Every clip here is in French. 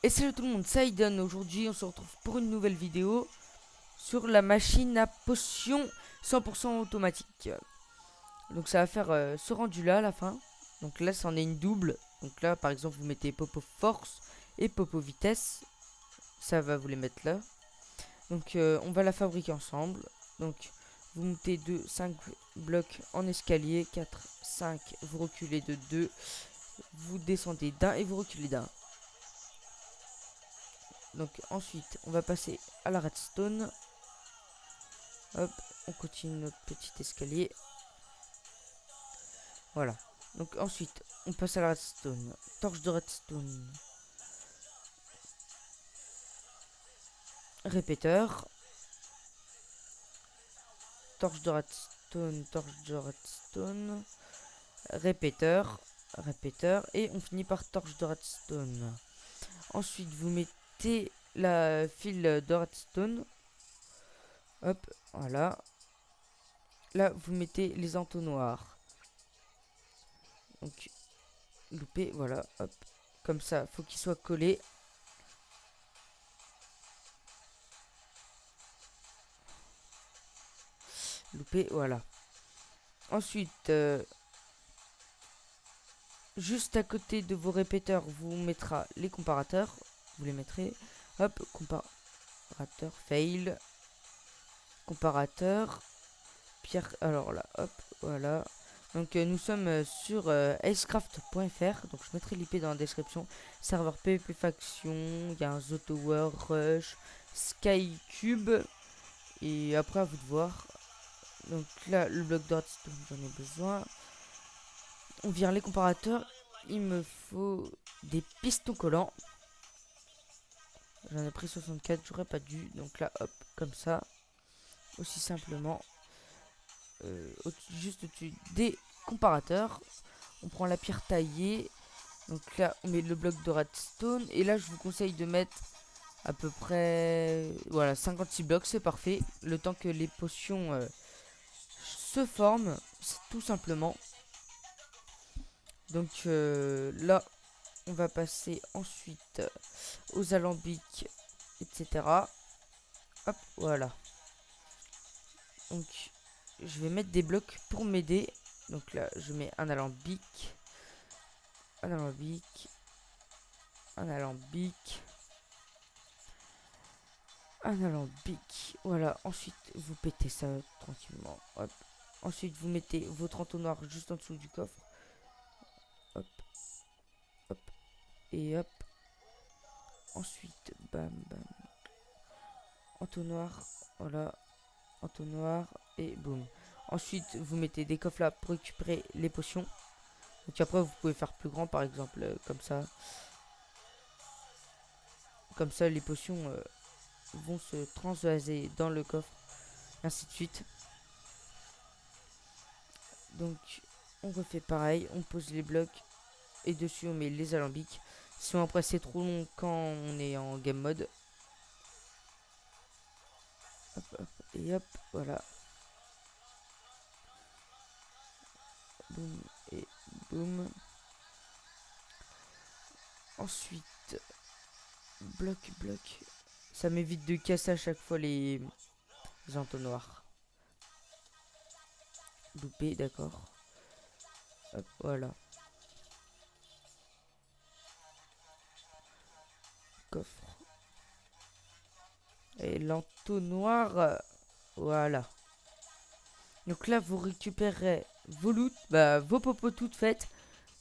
Et salut tout le monde, c'est Aiden. Aujourd'hui, on se retrouve pour une nouvelle vidéo sur la machine à potions 100% automatique. Donc ça va faire ce rendu là à la fin. Donc là, c'en est une double. Donc là, par exemple, vous mettez Popo Force et Popo Vitesse. Ça va vous les mettre là. Donc on va la fabriquer ensemble. Donc vous montez de 5 blocs en escalier. 4, 5, vous reculez de 2. Vous descendez d'un et vous reculez d'un. Donc ensuite, on va passer à la redstone. Hop, on continue notre petit escalier. Voilà. Donc ensuite, on passe à la redstone. Torche de redstone. Répéteur. Torche de redstone, torche de redstone. Répéteur. Répéteur. Et on finit par torche de redstone. Ensuite, vous mettez la file de redstone. Hop, voilà. Là, vous mettez les entonnoirs. Donc, loupé, voilà, hop. Comme ça, faut qu'ils soient collés. Loupé, voilà. Ensuite, juste à côté de vos répéteurs, vous mettra les comparateurs. Vous les mettrez. Hop, comparateur, fail. Comparateur. Pierre, alors là, hop, voilà. Donc nous sommes sur icecraft.fr. Donc je mettrai l'IP dans la description. Serveur PvP Faction. Il y a un Zotower, Rush, Skycube. Et après à vous de voir. Donc là, le bloc de redstone, j'en ai besoin. On vire les comparateurs. Il me faut des pistons collants. J'en ai pris 64, j'aurais pas dû. Donc là, hop, comme ça. Aussi simplement. Juste au-dessus des comparateurs. On prend la pierre taillée. Donc là, on met le bloc de redstone. Et là, je vous conseille de mettre à peu près, voilà, 56 blocs, c'est parfait. Le temps que les potions se forment, c'est tout simplement. Donc là, on va passer ensuite aux alambics, etc. Hop, voilà. Donc, je vais mettre des blocs pour m'aider. Donc là, je mets un alambic, un alambic, un alambic, un alambic. Voilà, ensuite, vous pétez ça tranquillement. Hop. Ensuite, vous mettez votre entonnoir juste en dessous du coffre. Hop, hop, et hop. Ensuite, bam, bam. Entonnoir, voilà. Entonnoir, et boum. Ensuite, vous mettez des coffres là pour récupérer les potions. Donc après, vous pouvez faire plus grand, par exemple, comme ça. Comme ça, les potions vont se transvaser dans le coffre, ainsi de suite. Donc, on refait pareil. On pose les blocs et dessus, on met les alambics. Sinon, après, c'est trop long quand on est en game mode. Hop, hop, et hop, voilà. Boum et boum. Ensuite, bloc, bloc. Ça m'évite de casser à chaque fois les entonnoirs. Loupé, d'accord. Hop, voilà. Coffre. Et l'entonnoir, voilà. Donc là, vous récupérez vos loot, vos popos toutes faites.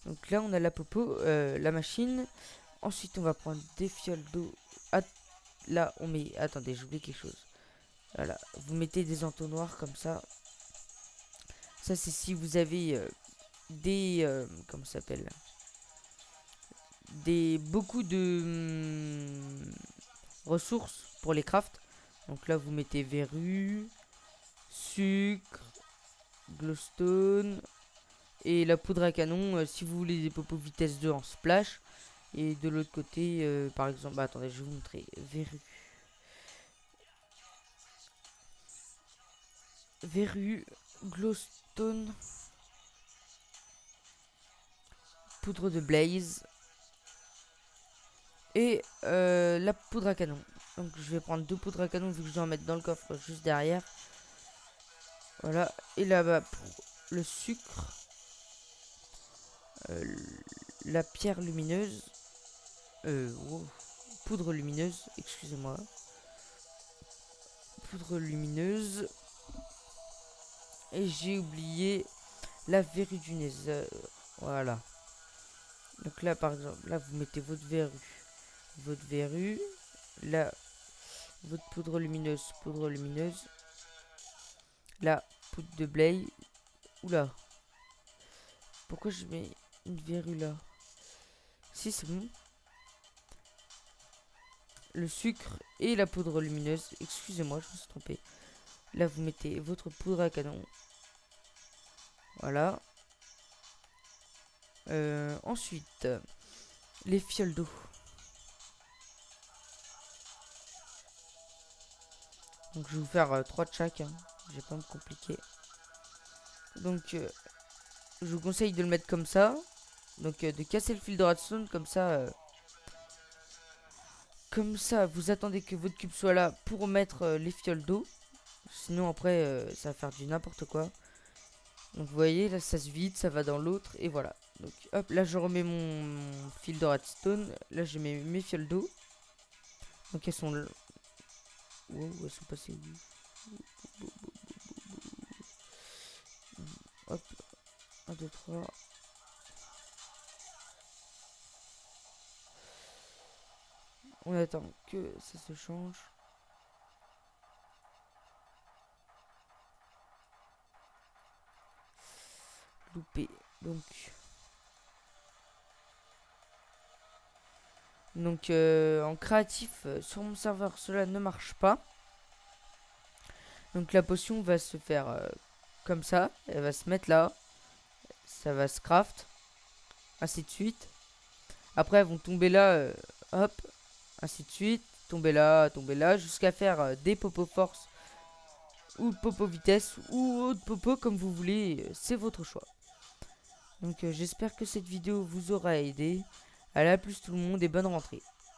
Donc là, on a la popo, la machine. Ensuite, on va prendre des fioles d'eau. Là, on met... Attendez, j'ai oublié quelque chose. Voilà, vous mettez des entonnoirs comme ça. Ça, c'est si vous avez des... comment ça s'appelle, beaucoup de ressources pour les crafts. Donc là, vous mettez verrues, sucre, glowstone et la poudre à canon si vous voulez des popos vitesse 2 en splash. Et de l'autre côté, par exemple, attendez, je vais vous montrer. Verrues, glowstone, poudre de blaze et la poudre à canon. Donc je vais prendre 2 poudres à canon vu que je dois en mettre dans le coffre juste derrière. Voilà. Et là-bas pour le sucre, la pierre lumineuse, wow, poudre lumineuse, excusez-moi. Poudre lumineuse. Et j'ai oublié la verrue du Nether. Voilà. Donc là par exemple, là vous mettez votre verrue. Votre verrue. Là, votre poudre lumineuse. Poudre lumineuse. Là, poudre de blaye. Oula. Pourquoi je mets une verrue là? Si, c'est bon. Le sucre et la poudre lumineuse. Excusez-moi, je me suis trompé. Là, vous mettez votre poudre à canon. Voilà. Ensuite, les fioles d'eau. Donc, je vais vous faire 3 de chaque. Hein. Je vais pas me compliquer. Donc, je vous conseille de le mettre comme ça. Donc, de casser le fil de redstone comme ça. Comme ça, vous attendez que votre cube soit là pour mettre les fioles d'eau. Sinon, après, ça va faire du n'importe quoi. Donc, vous voyez, là, ça se vide, ça va dans l'autre. Et voilà. Donc, hop, là, je remets mon fil de redstone. Là, je mets mes fioles d'eau. Donc, elles sont là. Wow, elles sont passées où? Hop, 1, 2, 3. On attend que ça se change. Loupé. Donc en créatif, sur mon serveur, cela ne marche pas. Donc la potion va se faire comme ça. Elle va se mettre là. Ça va se craft. Ainsi de suite. Après, elles vont tomber là. Hop. Ainsi de suite. Tomber là. Jusqu'à faire des popo force. Ou popo vitesse. Ou autre popo comme vous voulez. C'est votre choix. Donc j'espère que cette vidéo vous aura aidé. Allez, à plus tout le monde et bonne rentrée.